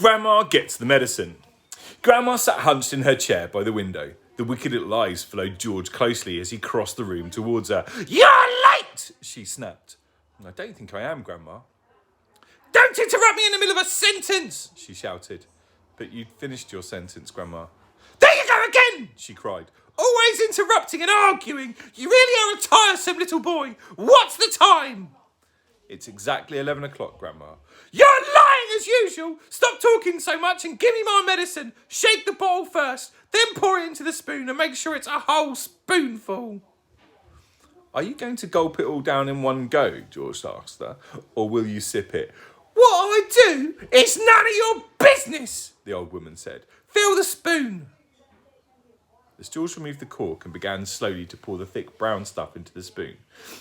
Grandma gets the medicine. Grandma sat hunched in her chair by the window. The wicked little eyes followed George closely as he crossed the room towards her. "You're late!" she snapped. "I don't think I am, Grandma." "Don't interrupt me in the middle of a sentence!" she shouted. "But you'd finished your sentence, Grandma." "There you go again!" she cried. "Always interrupting and arguing. You really are a tiresome little boy. What's the time?" "It's exactly 11 o'clock, Grandma." "You're lying as usual. Stop talking so much and give me my medicine. Shake the bottle first, then pour it into the spoon and make sure it's a whole spoonful." "Are you going to gulp it all down in one go?" George asked her. "Or will you sip it?" "What I do is none of your business," the old woman said. "Fill the spoon." As George removed the cork and began slowly to pour the thick brown stuff into the spoon,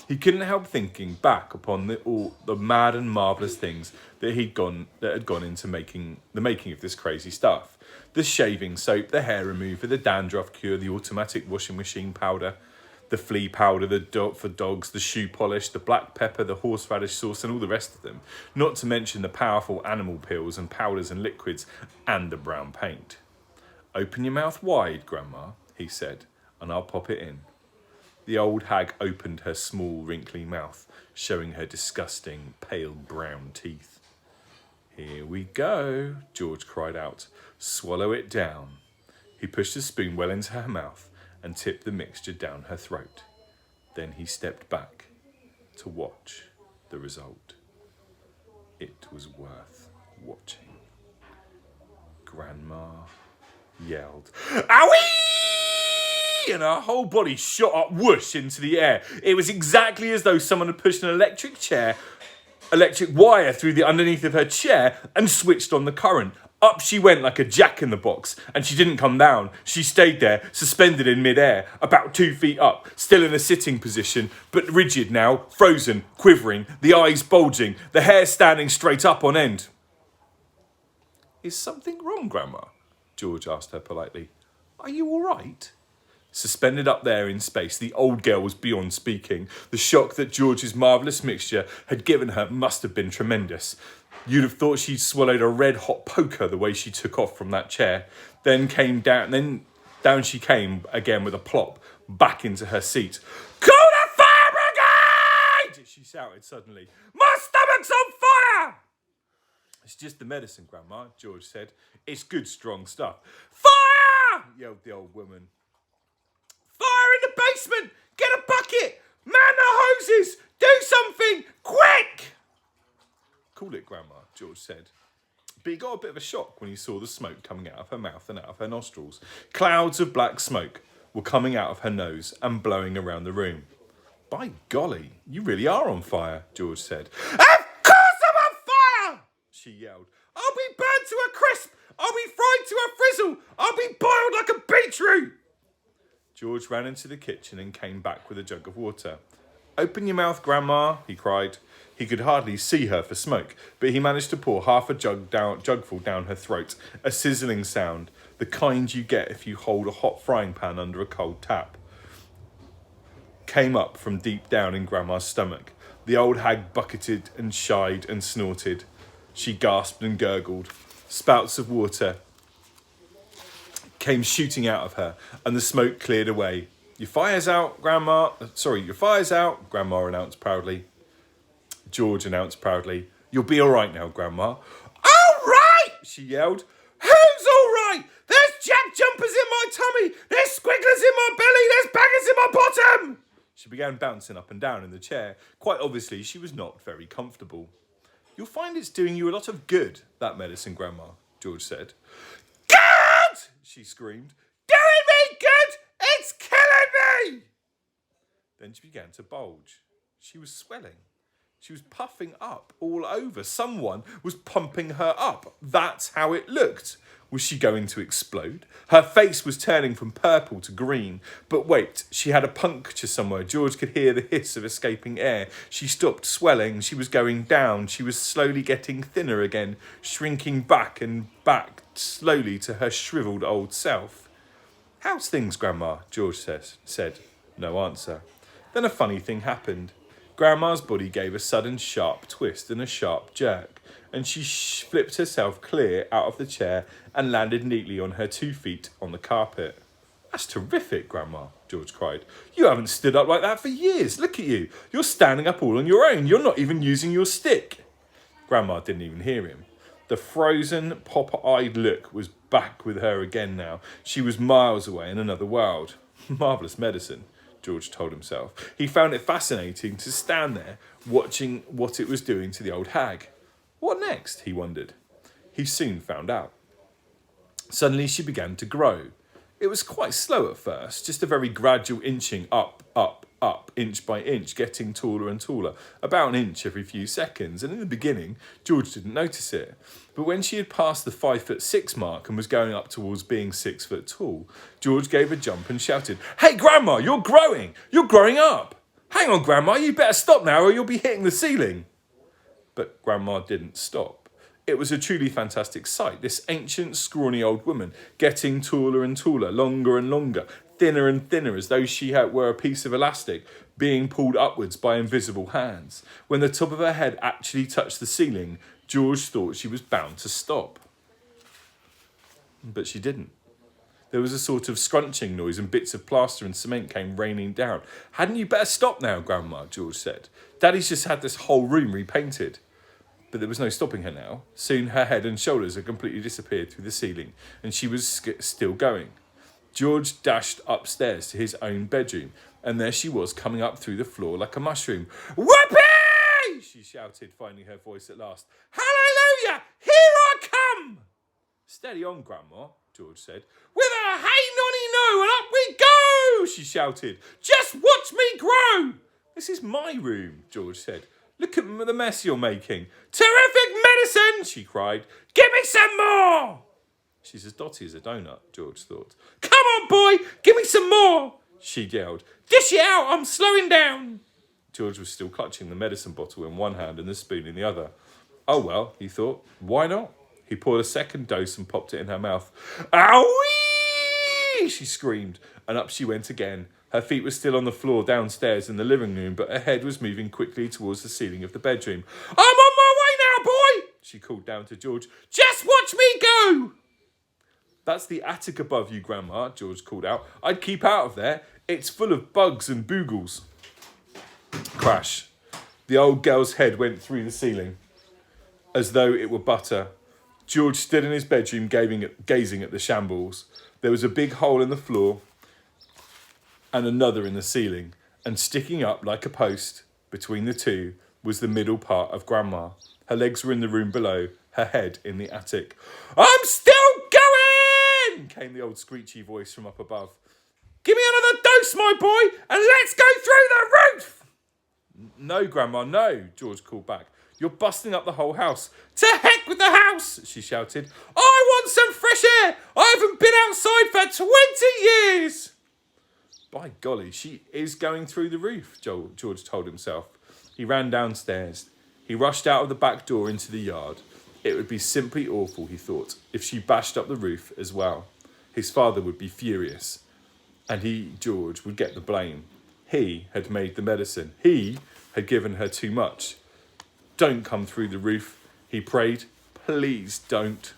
he couldn't help thinking back upon all the mad and marvellous things that had gone into the making of this crazy stuff. The shaving soap, the hair remover, the dandruff cure, the automatic washing machine powder, the flea powder, for dogs, the shoe polish, the black pepper, the horseradish sauce, and all the rest of them, not to mention the powerful animal pills and powders and liquids, and the brown paint. "Open your mouth wide, Grandma," he said, "and I'll pop it in." The old hag opened her small, wrinkly mouth, showing her disgusting, pale brown teeth. "Here we go," George cried out. "Swallow it down." He pushed the spoon well into her mouth and tipped the mixture down her throat. Then he stepped back to watch the result. It was worth watching. Grandma yelled, "Owie!" and her whole body shot up whoosh into the air. It was exactly as though someone had pushed an electric wire through the underneath of her chair and switched on the current. Up she went like a jack-in-the-box, and she didn't come down. She stayed there, suspended in mid-air, about 2 feet up, still in a sitting position, but rigid now, frozen, quivering, the eyes bulging, the hair standing straight up on end. "Is something wrong, Grandma?" George asked her politely. "Are you all right?" Suspended up there in space, the old girl was beyond speaking. The shock that George's marvellous mixture had given her must have been tremendous. You'd have thought she'd swallowed a red-hot poker the way she took off from that chair. Then down she came again with a plop, back into her seat. "Call the fire brigade!" she shouted suddenly. "My stomach's on fire!" "It's just the medicine, Grandma," George said. "It's good, strong stuff." "Fire!" yelled the old woman. "Fire in the basement! Get a bucket! Man the hoses! Do something! Quick!" "Cool it, Grandma," George said. But he got a bit of a shock when he saw the smoke coming out of her mouth and out of her nostrils. Clouds of black smoke were coming out of her nose and blowing around the room. "By golly, you really are on fire," George said. "Of course I'm on fire!" she yelled. "I'll be burned to a crisp! I'll be fried to a frizzle! I'll be boiled like a beetroot!" George ran into the kitchen and came back with a jug of water. "Open your mouth, Grandma," he cried. He could hardly see her for smoke, but he managed to pour half a jugful down her throat, a sizzling sound, the kind you get if you hold a hot frying pan under a cold tap, came up from deep down in Grandma's stomach. The old hag bucketed and shied and snorted. She gasped and gurgled. Spouts of water came shooting out of her, and the smoke cleared away. Your fire's out, Grandma, Grandma announced proudly. George announced proudly. "You'll be all right now, Grandma." "All right!" she yelled. "Who's all right? There's jack jumpers in my tummy. There's squigglers in my belly. There's bangers in my bottom." She began bouncing up and down in the chair. Quite obviously, she was not very comfortable. "You'll find it's doing you a lot of good, that medicine, Grandma," George said. "Good!" she screamed. "Doing me good! It's killing me!" Then she began to bulge. She was swelling. She was puffing up all over. Someone was pumping her up. That's how it looked. Was she going to explode? Her face was turning from purple to green. But wait, she had a puncture somewhere. George could hear the hiss of escaping air. She stopped swelling. She was going down. She was slowly getting thinner again, shrinking back and back slowly to her shriveled old self. "How's things, Grandma?" George said. No answer. Then a funny thing happened. Grandma's body gave a sudden sharp twist and a sharp jerk, and she flipped herself clear out of the chair and landed neatly on her 2 feet on the carpet. That's terrific, Grandma, George cried. You haven't stood up like that for years. Look at you. You're standing up all on your own. You're not even using your stick. Grandma didn't even hear him. The frozen, pop-eyed look was back with her again now. She was miles away in another world. Marvellous medicine, George told himself. He found it fascinating to stand there, watching what it was doing to the old hag. What next, he wondered. He soon found out. Suddenly she began to grow. It was quite slow at first, just a very gradual inching up, inch by inch, getting taller and taller, about an inch every few seconds, and in the beginning, George didn't notice it. But when she had passed the 5'6" mark and was going up towards being 6 foot tall, George gave a jump and shouted, "Hey, Grandma, you're growing! You're growing up! Hang on, Grandma, you better stop now or you'll be hitting the ceiling." But Grandma didn't stop. It was a truly fantastic sight, this ancient, scrawny old woman getting taller and taller, longer and longer, thinner and thinner, as though she were a piece of elastic being pulled upwards by invisible hands. When the top of her head actually touched the ceiling, George thought she was bound to stop. But she didn't. There was a sort of scrunching noise and bits of plaster and cement came raining down. "Hadn't you better stop now, Grandma?" George said. "Daddy's just had this whole room repainted." But there was no stopping her now. Soon her head and shoulders had completely disappeared through the ceiling, and she was still going. George dashed upstairs to his own bedroom, and there she was coming up through the floor like a mushroom. "Whoopee!" she shouted, finding her voice at last. "Hallelujah! Here I come!" "Steady on, Grandma," George said. "With a hey nonny no, and up we go!" she shouted. "Just watch me grow!" "This is my room," George said. "Look at the mess you're making." "Terrific medicine!" she cried. "Give me some more!" "She's as dotty as a donut," George thought. "Come on, boy, give me some more!" she yelled. "Dish it out, I'm slowing down!" George was still clutching the medicine bottle in one hand and the spoon in the other. Oh well, he thought, why not? He poured a second dose and popped it in her mouth. "Owie!" she screamed, and up she went again. Her feet were still on the floor downstairs in the living room, but her head was moving quickly towards the ceiling of the bedroom. "I'm on my way now, boy!" she called down to George. "Just watch me go!" "That's the attic above you, Grandma," George called out. "I'd keep out of there. It's full of bugs and boogles." Crash. The old girl's head went through the ceiling, as though it were butter. George stood in his bedroom gazing at the shambles. There was a big hole in the floor and another in the ceiling, and sticking up like a post between the two was the middle part of Grandma. Her legs were in the room below, her head in the attic. "I'm still going!" came the old screechy voice from up above. "Give me another dose, my boy, and let's go through the roof!" "No, Grandma, no," George called back. "You're busting up the whole house." "To heck with the house!" she shouted. "I want some fresh air! I haven't been outside for 20 years!" "By golly, she is going through the roof," George told himself. He ran downstairs. He rushed out of the back door into the yard. It would be simply awful, he thought, if she bashed up the roof as well. His father would be furious, and he, George, would get the blame. He had made the medicine. He had given her too much. "Don't come through the roof," he prayed. "Please don't."